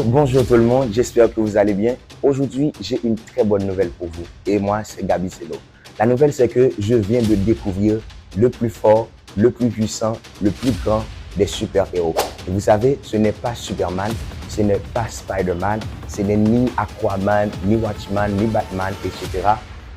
Bonjour tout le monde, j'espère que vous allez bien. Aujourd'hui, j'ai une très bonne nouvelle pour vous. Et moi, c'est Gabi Selo. La nouvelle, c'est que je viens de découvrir le plus fort, le plus puissant, le plus grand des super-héros. Et vous savez, ce n'est pas Superman, ce n'est pas Spider-Man, ce n'est ni Aquaman, ni Watchman, ni Batman, etc.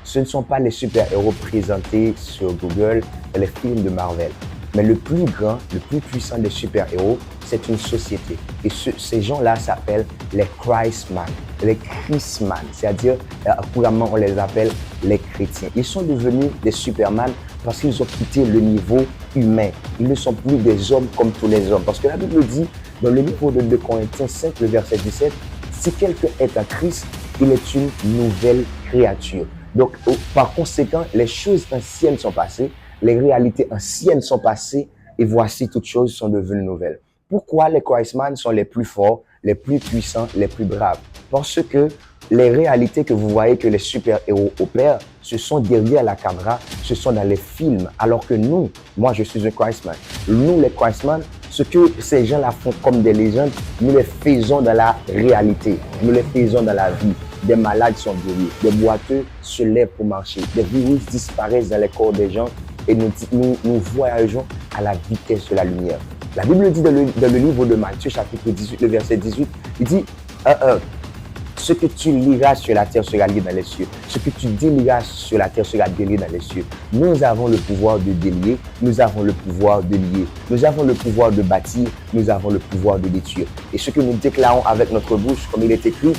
Ce ne sont pas les super-héros présentés sur Google et les films de Marvel. Mais le plus grand, le plus puissant des super-héros, c'est une société. Et ces gens-là s'appellent les Christman, les Christman, c'est-à-dire, couramment, on les appelle les chrétiens. Ils sont devenus des Superman parce qu'ils ont quitté le niveau humain. Ils ne sont plus des hommes comme tous les hommes. Parce que la Bible dit, dans le livre de 2 Corinthiens 5, le verset 17, si quelqu'un est en Christ, il est une nouvelle créature. Donc, par conséquent, les choses anciennes sont passées, les réalités anciennes sont passées, et voici toutes choses sont devenues nouvelles. Pourquoi les Christman sont les plus forts, les plus puissants, les plus braves? Parce que les réalités que vous voyez que les super-héros opèrent, ce sont derrière la caméra, ce sont dans les films. Alors que nous, moi je suis un Christman, nous les Christman, ce que ces gens-là font comme des légendes, nous les faisons dans la réalité, nous les faisons dans la vie. Des malades sont guéris, des boiteux se lèvent pour marcher, des virus disparaissent dans les corps des gens et nous voyageons à la vitesse de la lumière. La Bible dit dans le livre de Matthieu, chapitre 18, le verset 18, il dit ce que tu liras sur la terre sera lié dans les cieux. Ce que tu délieras sur la terre sera délié dans les cieux. Nous avons le pouvoir de délier, nous avons le pouvoir de lier. Nous avons le pouvoir de bâtir, nous avons le pouvoir de détruire. Et ce que nous déclarons avec notre bouche, comme il est écrit,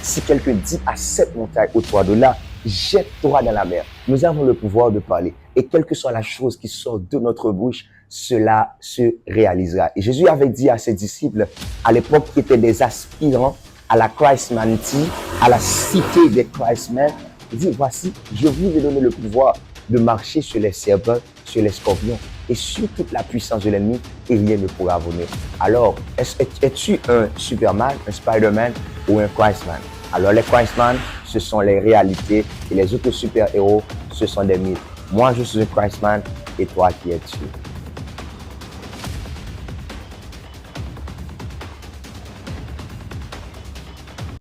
si quelqu'un dit à cette montagne, ôte-toi de là, jette-toi dans la mer. Nous avons le pouvoir de parler. Et quelle que soit la chose qui sort de notre bouche, cela se réalisera. Et Jésus avait dit à ses disciples, à l'époque qui étaient des aspirants à la Christmanity, à la cité des Christmen, il dit, voici, je vous ai donné le pouvoir de marcher sur les serpents, sur les scorpions et sur toute la puissance de l'ennemi et rien ne pourra vous nuire. Alors, es-tu un Superman, un Spider-Man ou un Christman? Alors, les Christman, ce sont les réalités et les autres super-héros, ce sont des mythes. Moi, je suis un Christman et toi, qui es-tu?